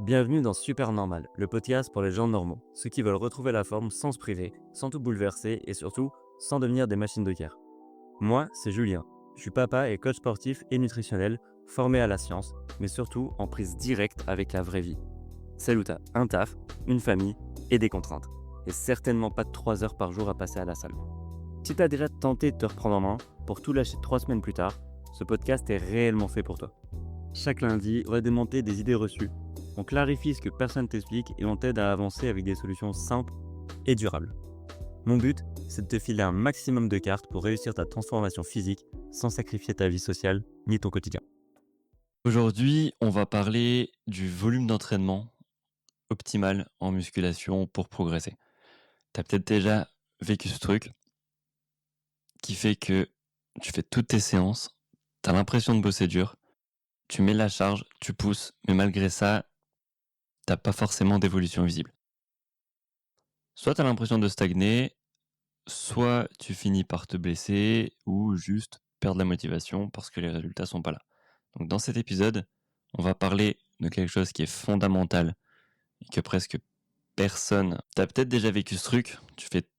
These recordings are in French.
Bienvenue dans Super Normal, le podcast pour les gens normaux, ceux qui veulent retrouver la forme sans se priver, sans tout bouleverser et surtout sans devenir des machines de guerre. Moi, c'est Julien. Je suis papa et coach sportif et nutritionnel, formé à la science, mais surtout en prise directe avec la vraie vie. Celle où t'as un taf, une famille et des contraintes. Et certainement pas 3 heures par jour à passer à la salle. Si t'as déjà tenté de te reprendre en main pour tout lâcher 3 semaines plus tard, ce podcast est réellement fait pour toi. Chaque lundi, on va démonter des idées reçues. On clarifie ce que personne t'explique et on t'aide à avancer avec des solutions simples et durables. Mon but, c'est de te filer un maximum de cartes pour réussir ta transformation physique sans sacrifier ta vie sociale ni ton quotidien. Aujourd'hui, on va parler du volume d'entraînement optimal en musculation pour progresser. Tu as peut-être déjà vécu ce truc qui fait que tu fais toutes tes séances, tu as l'impression de bosser dur, tu mets la charge, tu pousses, mais malgré ça, t'as pas forcément d'évolution visible. Soit tu as l'impression de stagner, soit tu finis par te blesser ou juste perdre la motivation parce que les résultats sont pas là. Donc dans cet épisode, on va parler de quelque chose qui est fondamental et que presque personne. T'as peut-être déjà vécu ce truc, tu fais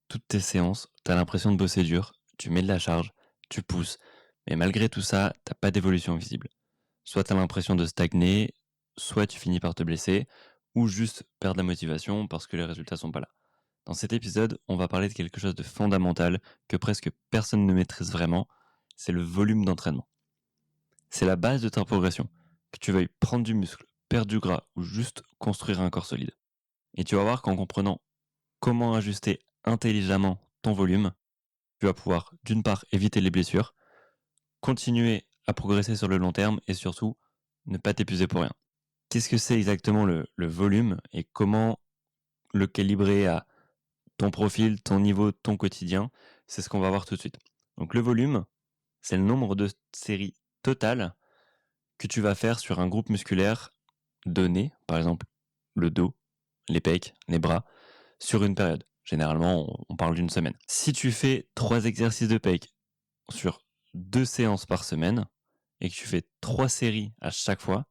toutes tes séances, t'as l'impression de bosser dur, tu mets de la charge, tu pousses, mais malgré tout ça, t'as pas d'évolution visible. Soit t'as l'impression de stagner, soit tu finis par te blesser, ou juste perdre la motivation parce que les résultats sont pas là. Dans cet épisode, on va parler de quelque chose de fondamental que presque personne ne maîtrise vraiment, c'est le volume d'entraînement. C'est la base de ta progression, que tu veuilles prendre du muscle, perdre du gras ou juste construire un corps solide. Et tu vas voir qu'en comprenant comment ajuster intelligemment ton volume, tu vas pouvoir d'une part éviter les blessures, continuer à progresser sur le long terme et surtout ne pas t'épuiser pour rien. Qu'est-ce que c'est exactement le volume et comment le calibrer à ton profil, ton niveau, ton quotidien? C'est ce qu'on va voir tout de suite. Donc le volume, c'est le nombre de séries totales que tu vas faire sur un groupe musculaire donné, par exemple le dos, les pecs, les bras, sur une période. Généralement, on parle d'une semaine. Si tu fais 3 exercices de pecs sur 2 séances par semaine et que tu fais 3 séries à chaque fois,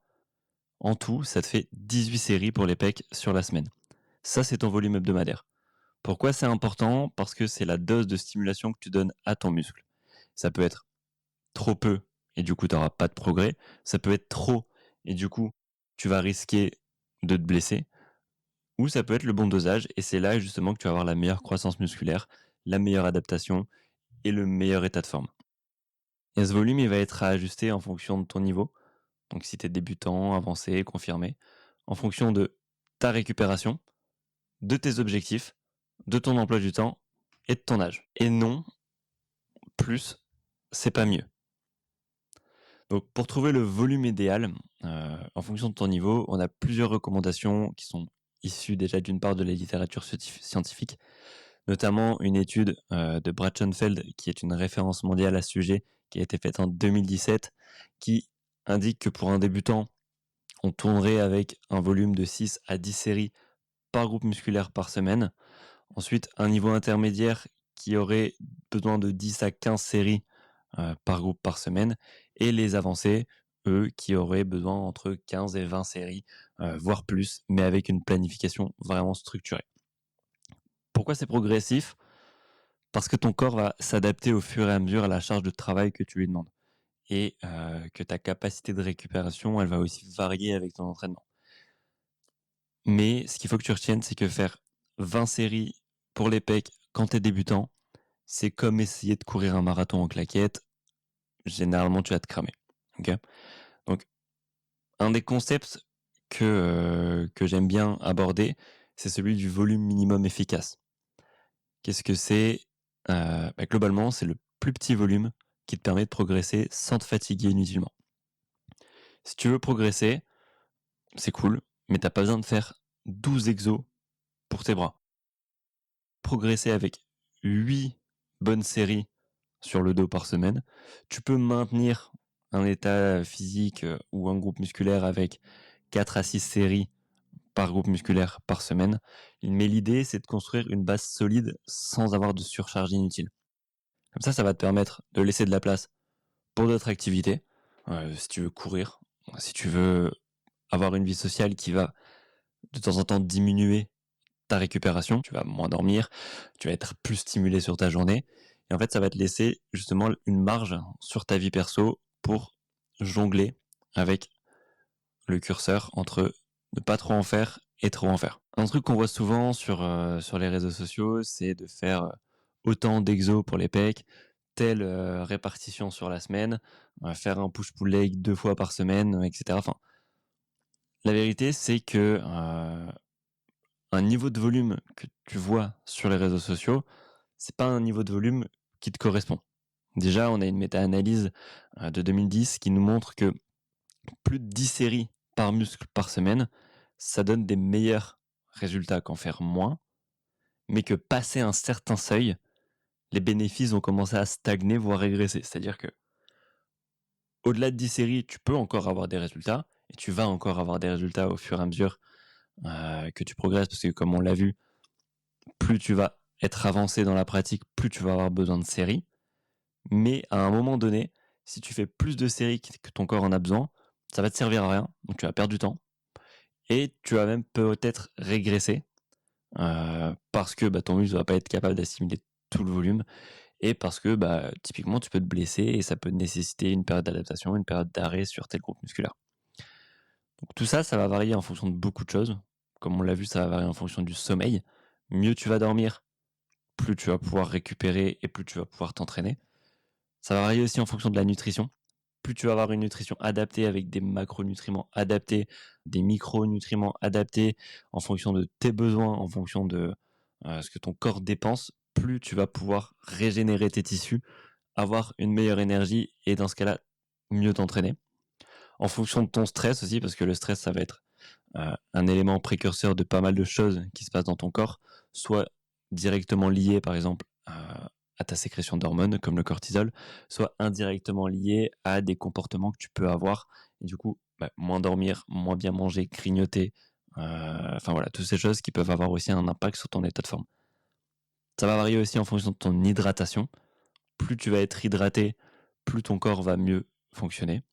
en tout, ça te fait 18 séries pour les pecs sur la semaine. Ça, c'est ton volume hebdomadaire. Pourquoi c'est important? Parce que c'est la dose de stimulation que tu donnes à ton muscle. Ça peut être trop peu et du coup, tu n'auras pas de progrès. Ça peut être trop et du coup, tu vas risquer de te blesser. Ou ça peut être le bon dosage, et c'est là justement que tu vas avoir la meilleure croissance musculaire, la meilleure adaptation et le meilleur état de forme. Et ce volume, il va être à ajuster en fonction de ton niveau. Donc si tu es débutant, avancé, confirmé, en fonction de ta récupération, de tes objectifs, de ton emploi du temps et de ton âge. Et non, plus, c'est pas mieux. Donc pour trouver le volume idéal, en fonction de ton niveau, on a plusieurs recommandations qui sont issues déjà d'une part de la littérature scientifique, notamment une étude de Brad Schoenfeld, qui est une référence mondiale à ce sujet, qui a été faite en 2017, qui indique que pour un débutant, on tournerait avec un volume de 6 à 10 séries par groupe musculaire par semaine. Ensuite, un niveau intermédiaire qui aurait besoin de 10 à 15 séries par groupe par semaine. Et les avancés, eux, qui auraient besoin entre 15 et 20 séries, voire plus, mais avec une planification vraiment structurée. Pourquoi c'est progressif? Parce que ton corps va s'adapter au fur et à mesure à la charge de travail que tu lui demandes. Et que ta capacité de récupération, elle va aussi varier avec ton entraînement. Mais ce qu'il faut que tu retiennes, c'est que faire 20 séries pour les pecs quand tu es débutant, c'est comme essayer de courir un marathon en claquette. Généralement, tu vas te cramer. Okay, donc, un des concepts que j'aime bien aborder, c'est celui du volume minimum efficace. Qu'est-ce que c'est? Globalement, c'est le plus petit volume qui te permet de progresser sans te fatiguer inutilement. Si tu veux progresser, c'est cool, mais t'as pas besoin de faire 12 exos pour tes bras. Progresser avec 8 bonnes séries sur le dos par semaine, tu peux maintenir un état physique ou un groupe musculaire avec 4 à 6 séries par groupe musculaire par semaine. Mais l'idée, c'est de construire une base solide sans avoir de surcharge inutile. Comme ça va te permettre de laisser de la place pour d'autres activités. Si tu veux courir, si tu veux avoir une vie sociale qui va de temps en temps diminuer ta récupération, tu vas moins dormir, tu vas être plus stimulé sur ta journée. Et en fait, ça va te laisser justement une marge sur ta vie perso pour jongler avec le curseur entre ne pas trop en faire et trop en faire. Un truc qu'on voit souvent sur les réseaux sociaux, c'est de faire autant d'exos pour les pecs, telle répartition sur la semaine, faire un push-pull leg 2 fois par semaine, etc. Enfin, la vérité, c'est que un niveau de volume que tu vois sur les réseaux sociaux, c'est pas un niveau de volume qui te correspond. Déjà, on a une méta-analyse de 2010 qui nous montre que plus de 10 séries par muscle par semaine, ça donne des meilleurs résultats qu'en faire moins, mais que passer un certain seuil, les bénéfices vont commencer à stagner, voire régresser. C'est-à-dire que au-delà de 10 séries, tu peux encore avoir des résultats, et tu vas encore avoir des résultats au fur et à mesure que tu progresses, parce que comme on l'a vu, plus tu vas être avancé dans la pratique, plus tu vas avoir besoin de séries. Mais à un moment donné, si tu fais plus de séries que ton corps en a besoin, ça va te servir à rien, donc tu vas perdre du temps. Et tu vas même peut-être régresser, parce que ton muscle va pas être capable d'assimiler tout le volume, et parce que typiquement tu peux te blesser et ça peut nécessiter une période d'adaptation, une période d'arrêt sur tel groupe musculaire. Donc tout ça, ça va varier en fonction de beaucoup de choses. Comme on l'a vu, ça va varier en fonction du sommeil. Mieux tu vas dormir, plus tu vas pouvoir récupérer et plus tu vas pouvoir t'entraîner. Ça va varier aussi en fonction de la nutrition. Plus tu vas avoir une nutrition adaptée avec des macronutriments adaptés, des micronutriments adaptés en fonction de tes besoins, en fonction de ce que ton corps dépense, plus tu vas pouvoir régénérer tes tissus, avoir une meilleure énergie et dans ce cas-là, mieux t'entraîner. En fonction de ton stress aussi, parce que le stress, ça va être un élément précurseur de pas mal de choses qui se passent dans ton corps, soit directement lié par exemple à ta sécrétion d'hormones comme le cortisol, soit indirectement lié à des comportements que tu peux avoir et du coup moins dormir, moins bien manger, grignoter, enfin voilà, toutes ces choses qui peuvent avoir aussi un impact sur ton état de forme. Ça va varier aussi en fonction de ton hydratation. Plus tu vas être hydraté, plus ton corps va mieux fonctionner.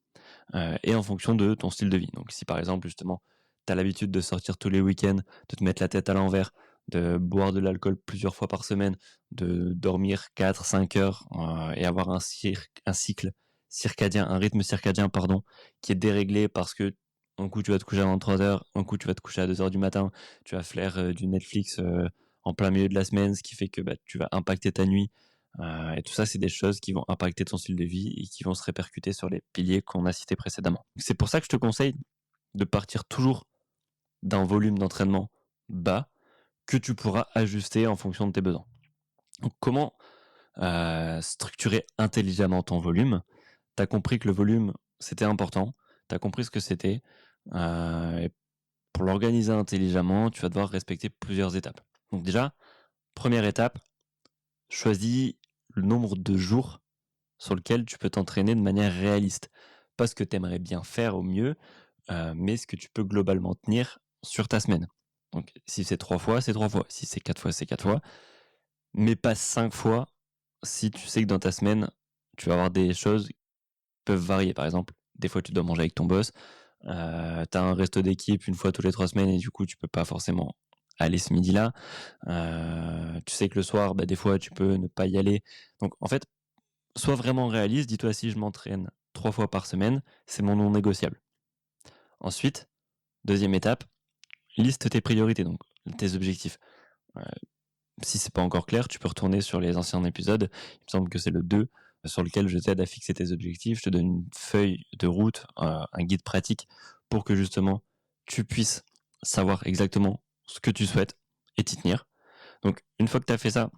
Et en fonction de ton style de vie. Donc si par exemple justement tu as l'habitude de sortir tous les week-ends, de te mettre la tête à l'envers, de boire de l'alcool plusieurs fois par semaine, de dormir 4-5 heures et avoir un cycle circadien, un rythme circadien pardon, qui est déréglé parce que un coup tu vas te coucher à 23 heures, un coup tu vas te coucher à 2 heures du matin, tu vas faire du Netflix en plein milieu de la semaine, ce qui fait que tu vas impacter ta nuit. Et tout ça, c'est des choses qui vont impacter ton style de vie et qui vont se répercuter sur les piliers qu'on a cités précédemment. C'est pour ça que je te conseille de partir toujours d'un volume d'entraînement bas que tu pourras ajuster en fonction de tes besoins. Donc, comment structurer intelligemment ton volume? Tu as compris que le volume, c'était important. Tu as compris ce que c'était. Et pour l'organiser intelligemment, tu vas devoir respecter plusieurs étapes. Donc déjà, première étape, choisis le nombre de jours sur lequel tu peux t'entraîner de manière réaliste. Pas ce que tu aimerais bien faire au mieux, mais ce que tu peux globalement tenir sur ta semaine. Donc si c'est 3 fois, c'est 3 fois. Si c'est 4 fois, c'est 4 fois. Mais pas 5 fois si tu sais que dans ta semaine, tu vas avoir des choses qui peuvent varier. Par exemple, des fois tu dois manger avec ton boss, tu as un resto d'équipe une fois tous les 3 semaines et du coup tu peux pas forcément aller ce midi-là. Tu sais que le soir, des fois tu peux ne pas y aller. Donc en fait, sois vraiment réaliste, dis-toi si je m'entraîne 3 fois par semaine, c'est mon non négociable. Ensuite, deuxième étape, liste tes priorités, donc tes objectifs. Euh, Si c'est pas encore clair, tu peux retourner sur les anciens épisodes. Il me semble que c'est le 2 sur lequel je t'aide à fixer tes objectifs. Je te donne une feuille de route, un guide pratique pour que justement tu puisses savoir exactement ce que tu souhaites et t'y tenir. Donc une fois que tu as fait ça,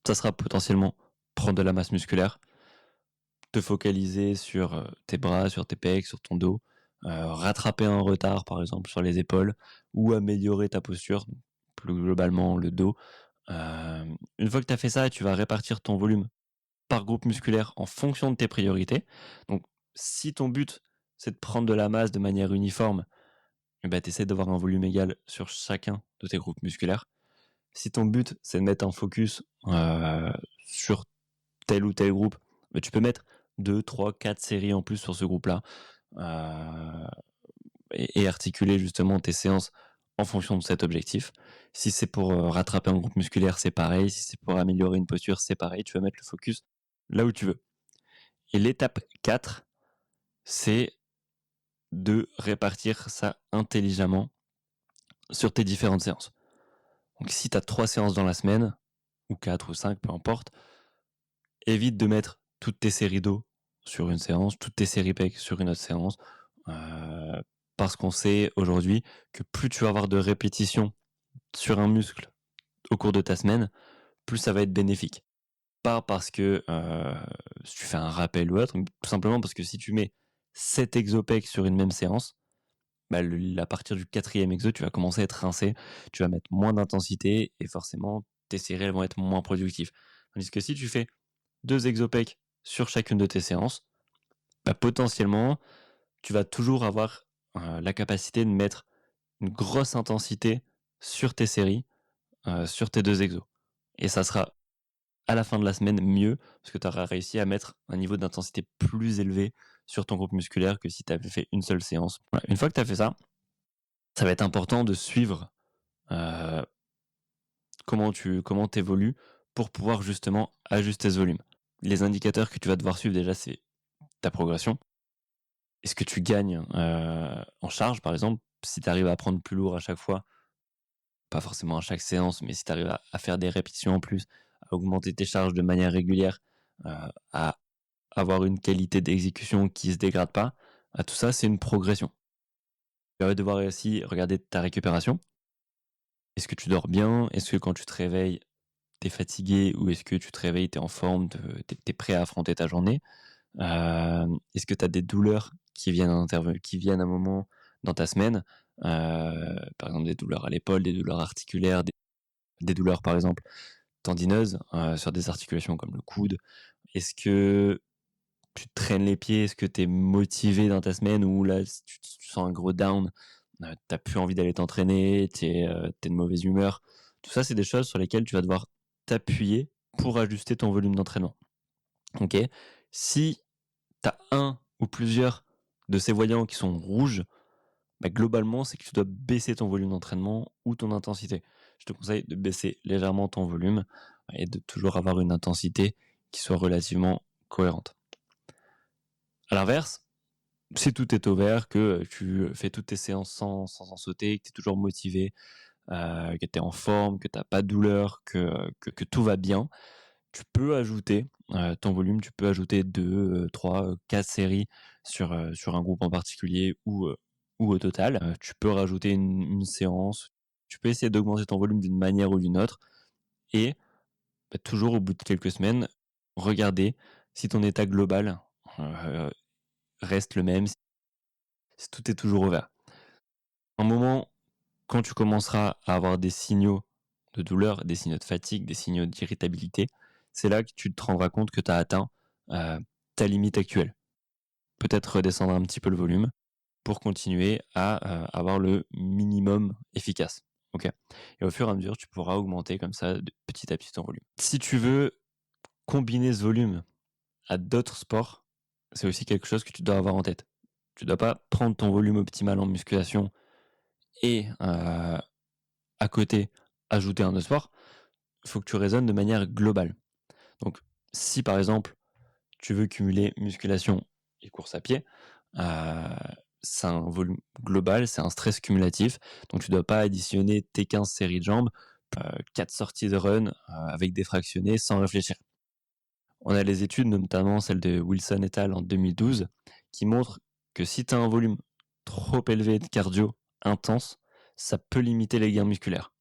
ça sera potentiellement prendre de la masse musculaire, te focaliser sur tes bras, sur tes pecs, sur ton dos, rattraper un retard par exemple sur les épaules ou améliorer ta posture, plus globalement le dos. Une fois que tu as fait ça, tu vas répartir ton volume par groupe musculaire en fonction de tes priorités. Donc si ton but c'est de prendre de la masse de manière uniforme, tu essaies d'avoir un volume égal sur chacun de tes groupes musculaires. Si ton but c'est de mettre un focus sur tel ou tel groupe, tu peux mettre 2, 3, 4 séries en plus sur ce groupe-là. et articuler justement tes séances en fonction de cet objectif. Si c'est pour rattraper un groupe musculaire, c'est pareil. Si c'est pour améliorer une posture, c'est pareil. Tu vas mettre le focus là où tu veux. Et l'étape 4, c'est de répartir ça intelligemment sur tes différentes séances. Donc si tu as 3 séances dans la semaine, ou 4 ou 5, peu importe, évite de mettre toutes tes séries dos sur une séance, toutes tes séries pecs sur une autre séance, parce qu'on sait aujourd'hui que plus tu vas avoir de répétitions sur un muscle au cours de ta semaine, plus ça va être bénéfique. Pas parce que si tu fais un rappel ou autre, mais tout simplement parce que si tu mets 7 exopecs sur une même séance, bah, à partir du 4e exo, tu vas commencer à être rincé, tu vas mettre moins d'intensité et forcément tes séries elles vont être moins productives. Tandis que si tu fais 2 exopecs sur chacune de tes séances, bah, potentiellement, tu vas toujours avoir la capacité de mettre une grosse intensité sur tes séries, sur tes 2 exos. Et ça sera à la fin de la semaine mieux, parce que tu auras réussi à mettre un niveau d'intensité plus élevé sur ton groupe musculaire que si tu avais fait une seule séance. Voilà. Une fois que tu as fait ça, ça va être important de suivre comment tu évolues pour pouvoir justement ajuster ce volume. Les indicateurs que tu vas devoir suivre déjà, c'est ta progression. Est-ce que tu gagnes en charge, par exemple, si tu arrives à prendre plus lourd à chaque fois, pas forcément à chaque séance, mais si tu arrives à faire des répétitions en plus, à augmenter tes charges de manière régulière, à avoir une qualité d'exécution qui se dégrade pas, tout ça, c'est une progression. Tu vas devoir aussi regarder ta récupération. Est-ce que tu dors bien? Est-ce que quand tu te réveilles, tu es fatigué ou est-ce que tu te réveilles, tu es en forme, tu es prêt à affronter ta journée? Est-ce que tu as des douleurs qui viennent à un moment dans ta semaine? Par exemple, des douleurs à l'épaule, des douleurs articulaires, des douleurs, par exemple, tendineuses, sur des articulations comme le coude. Est-ce que tu te traînes les pieds? Est-ce que tu es motivé dans ta semaine ou là, tu sens un gros down, tu plus envie d'aller t'entraîner, tu es de mauvaise humeur? Tout ça, c'est des choses sur lesquelles tu vas devoir t'appuyer pour ajuster ton volume d'entraînement. OK? Si tu as un ou plusieurs de ces voyants qui sont rouges, bah, globalement, c'est que tu dois baisser ton volume d'entraînement ou ton intensité. Je te conseille de baisser légèrement ton volume et de toujours avoir une intensité qui soit relativement cohérente. À l'inverse, si tout est au vert, que tu fais toutes tes séances sans en sauter, que tu es toujours motivé, que tu es en forme, que tu as pas de douleur, que tout va bien, tu peux ajouter ton volume, tu peux ajouter 2, 3, 4 séries sur un groupe en particulier ou au total. Tu peux rajouter une séance, tu peux essayer d'augmenter ton volume d'une manière ou d'une autre et bah, toujours au bout de quelques semaines, regarder si ton état global heu, reste le même, si tout est toujours au vert. Un moment, quand tu commenceras à avoir des signaux de douleur, des signaux de fatigue, des signaux d'irritabilité, c'est là que tu te rendras compte que tu as atteint ta limite actuelle. Peut-être redescendre un petit peu le volume pour continuer à avoir le minimum efficace. Ok. Et au fur et à mesure, tu pourras augmenter comme ça de petit à petit ton volume. Si tu veux combiner ce volume à d'autres sports, c'est aussi quelque chose que tu dois avoir en tête. Tu ne dois pas prendre ton volume optimal en musculation et à côté ajouter un autre sport. Il faut que tu raisonnes de manière globale. Donc, si par exemple, tu veux cumuler musculation et course à pied, c'est un volume global, c'est un stress cumulatif. Donc, tu ne dois pas additionner tes 15 séries de jambes, 4 sorties de run avec des fractionnés sans réfléchir. On a les études, notamment celle de Wilson et al. En 2012, qui montrent que si tu as un volume trop élevé de cardio intense, ça peut limiter les gains musculaires.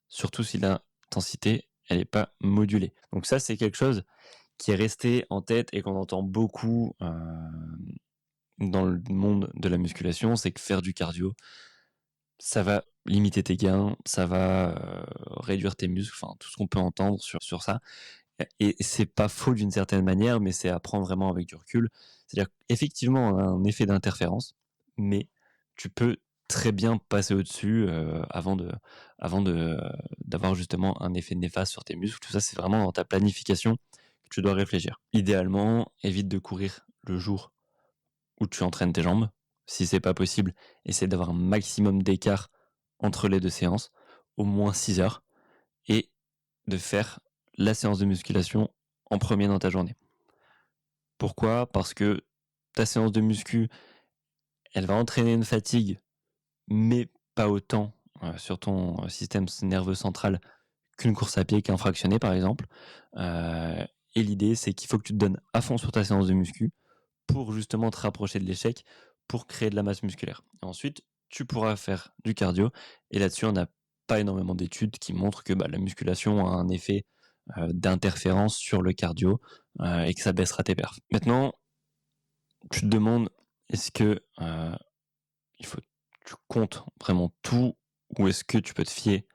Surtout si l'intensité, elle n'est pas modulée. Donc ça, c'est quelque chose qui est resté en tête et qu'on entend beaucoup dans le monde de la musculation, c'est que faire du cardio, ça va limiter tes gains, ça va réduire tes muscles, enfin tout ce qu'on peut entendre sur ça. Et c'est pas faux d'une certaine manière, mais c'est à prendre vraiment avec du recul. C'est-à-dire qu'effectivement, on a un effet d'interférence, mais tu peux très bien passer au-dessus d'avoir justement un effet néfaste sur tes muscles. Tout ça, c'est vraiment dans ta planification que tu dois réfléchir. Idéalement, évite de courir le jour où tu entraînes tes jambes. Si c'est pas possible, essaie d'avoir un maximum d'écart entre les 2 séances, au moins 6 heures et de faire la séance de musculation en premier dans ta journée. Pourquoi? Parce que ta séance de muscu, elle va entraîner une fatigue, mais pas autant, sur ton système nerveux central qu'une course à pied, qu'un fractionné, par exemple. Heu et l'idée, c'est qu'il faut que tu te donnes à fond sur ta séance de muscu pour justement te rapprocher de l'échec, pour créer de la masse musculaire. Et ensuite, tu pourras faire du cardio et là-dessus, on n'a pas énormément d'études qui montrent que, la musculation a un effet, d'interférence sur le cardio, et que ça baissera tes perfs. Maintenant, tu te demandes, est-ce que, il faut tu comptes vraiment tout ou est-ce que tu peux te fier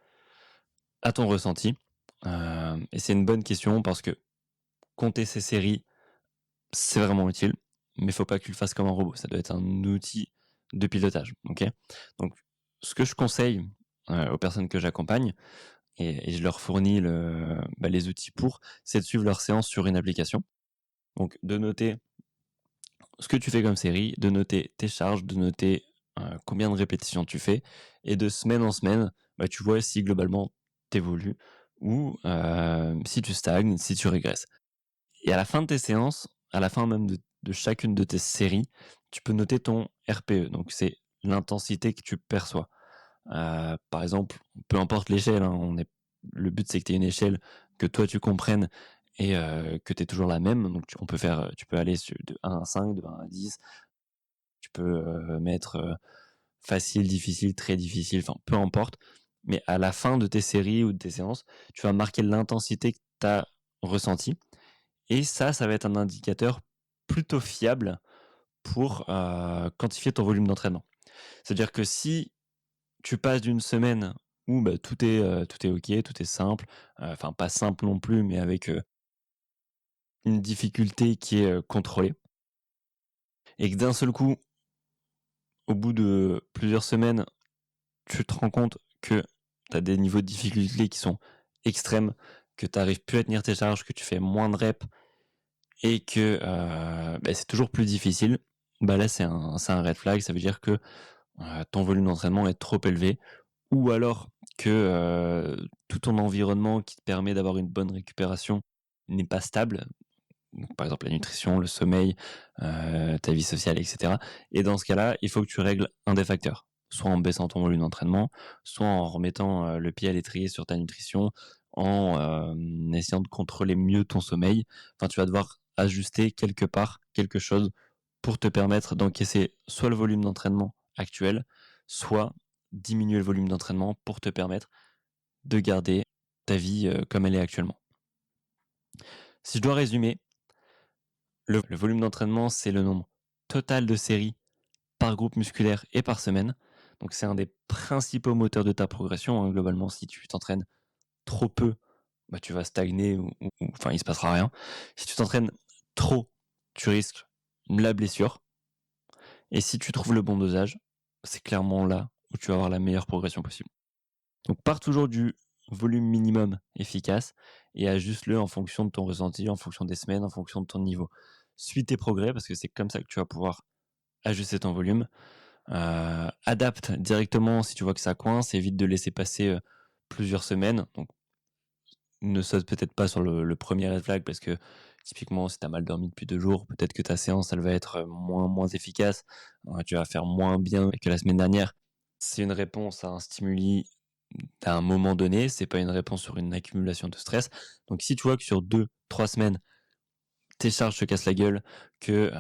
à ton ressenti? Et c'est une bonne question parce que compter ses séries, c'est vraiment utile, mais faut pas que tu le fasses comme un robot. Ça doit être un outil de pilotage, OK? Donc ce que je conseille, aux personnes que j'accompagne et je leur fournis les outils pour, c'est de suivre leur séance sur une application. Donc de noter ce que tu fais comme série, de noter tes charges, de noter, combien de répétitions tu fais et de semaine en semaine, tu vois si globalement tu évolues ou, si tu stagnes, si tu régresses. Et à la fin de tes séances, à la fin même de chacune de tes séries, tu peux noter ton RPE, donc c'est l'intensité que tu perçois. Par exemple, peu importe l'échelle, hein, le but c'est que tu aies une échelle que toi tu comprennes et que tu aies toujours la même. Donc tu peux aller de 1 à 5, de 1 à 10. Tu peux, mettre, facile, difficile, très difficile, enfin peu importe. Mais à la fin de tes séries ou de tes séances, tu vas marquer l'intensité que tu as ressentie et ça va être un indicateur plutôt fiable pour, quantifier ton volume d'entraînement. C'est-à-dire que si tu passes d'une semaine où, tout est OK, tout est simple, enfin pas simple non plus, mais avec, une difficulté qui est, contrôlée et que d'un seul coup, au bout de plusieurs semaines, tu te rends compte que tu as des niveaux de difficulté qui sont extrêmes, que tu arrives plus à tenir tes charges, que tu fais moins de reps et que, c'est toujours plus difficile, là, c'est un red flag. Ça veut dire que, ton volume d'entraînement est trop élevé ou alors que, tout ton environnement qui te permet d'avoir une bonne récupération n'est pas stable. Donc par exemple, la nutrition, le sommeil, ta vie sociale et cetera et dans ce cas-là, il faut que tu règles un des facteurs. Soit en baissant ton volume d'entraînement, soit en remettant, le pied à l'étrier sur ta nutrition, en, essayant de contrôler mieux ton sommeil. Enfin, tu vas devoir ajuster quelque part quelque chose pour te permettre d'encaisser soit le volume d'entraînement actuel, soit diminuer le volume d'entraînement pour te permettre de garder ta vie, comme elle est actuellement. Si je dois résumer, le volume d'entraînement, c'est le nombre total de séries par groupe musculaire et par semaine. Donc c'est un des principaux moteurs de ta progression, hein, globalement. Si tu t'entraînes trop peu, tu vas stagner enfin, il se passera rien. Si tu t'entraînes trop, tu risques la blessure et si tu trouves le bon dosage, c'est clairement là où tu vas avoir la meilleure progression possible. Donc pars toujours du volume minimum efficace et ajuste-le en fonction de ton ressenti, en fonction des semaines, en fonction de ton niveau. Suis tes progrès parce que c'est comme ça que tu vas pouvoir ajuster ton volume. Adapte directement si tu vois que ça coince, évite de laisser passer, plusieurs semaines. Donc ne saute peut-être pas sur le 1er red flag parce que typiquement si tu as mal dormi depuis 2 jours, peut-être que ta séance elle va être, moins efficace. Tu vas faire moins bien que la semaine dernière. C'est une réponse à un stimuli à un moment donné, c'est pas une réponse sur une accumulation de stress. Donc si tu vois que sur 2 3 semaines, tes charges te cassent la gueule, que,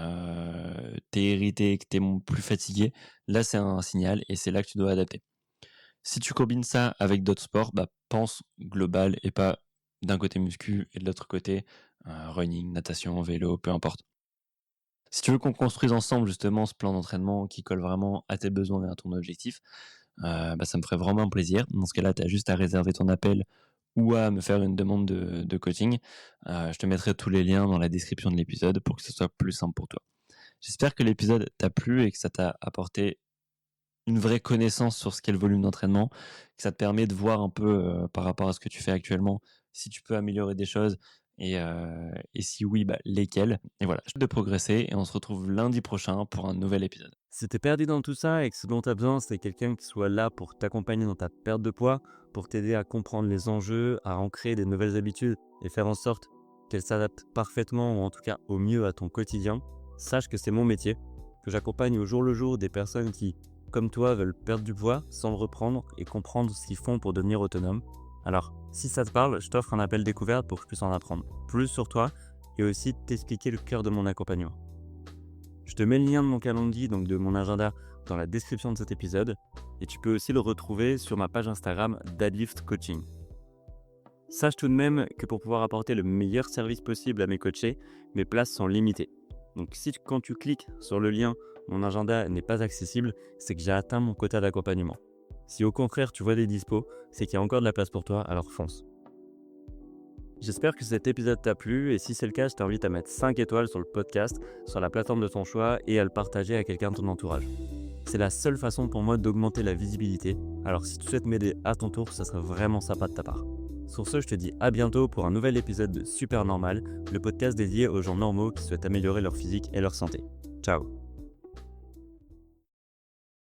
tu irrité, que tu plus fatigué, là c'est un signal et c'est là que tu dois adapter. Si tu combines ça avec d'autres sports, pense global et pas d'un côté muscu et de l'autre côté, running, natation, vélo, peu importe. Si tu veux qu'on construise ensemble justement ce plan d'entraînement qui colle vraiment à tes besoins et à ton objectif, ça me ferait vraiment plaisir. Dans ce cas-là, tu as juste à réserver ton appel ou à me faire une demande de coaching. Je te mettrai tous les liens dans la description de l'épisode pour que ce soit plus simple pour toi. J'espère que l'épisode t'a plu et que ça t'a apporté une vraie connaissance sur ce qu'est le volume d'entraînement, que ça te permet de voir un peu, par rapport à ce que tu fais actuellement, si tu peux améliorer des choses et si oui, lesquels. Et voilà, je de progresser et on se retrouve lundi prochain pour un nouvel épisode. Si t'es perdu dans tout ça et que ce dont t'as besoin, c'est quelqu'un qui soit là pour t'accompagner dans ta perte de poids, pour t'aider à comprendre les enjeux, à ancrer des nouvelles habitudes et faire en sorte qu'elles s'adaptent parfaitement ou en tout cas au mieux à ton quotidien, sache que c'est mon métier, que j'accompagne au jour le jour des personnes qui, comme toi, veulent perdre du poids sans le reprendre et comprendre ce qu'ils font pour devenir autonomes. Alors, si ça te parle, je t'offre un appel découverte pour que je puisse en apprendre plus sur toi et aussi t'expliquer le cœur de mon accompagnement. Je te mets le lien de mon calendrier, donc de mon agenda, dans la description de cet épisode et tu peux aussi le retrouver sur ma page Instagram Deadlift Coaching. Sache tout de même que pour pouvoir apporter le meilleur service possible à mes coachés, mes places sont limitées. Donc si quand tu cliques sur le lien, mon agenda n'est pas accessible, c'est que j'ai atteint mon quota d'accompagnement. Si au contraire tu vois des dispos, c'est qu'il y a encore de la place pour toi, alors fonce. J'espère que cet épisode t'a plu et si c'est le cas, je t'invite à mettre 5 étoiles sur le podcast, sur la plateforme de ton choix et à le partager à quelqu'un de ton entourage. C'est la seule façon pour moi d'augmenter la visibilité, alors si tu souhaites m'aider à ton tour, ça serait vraiment sympa de ta part. Sur ce, je te dis à bientôt pour un nouvel épisode de Super Normal, le podcast dédié aux gens normaux qui souhaitent améliorer leur physique et leur santé. Ciao.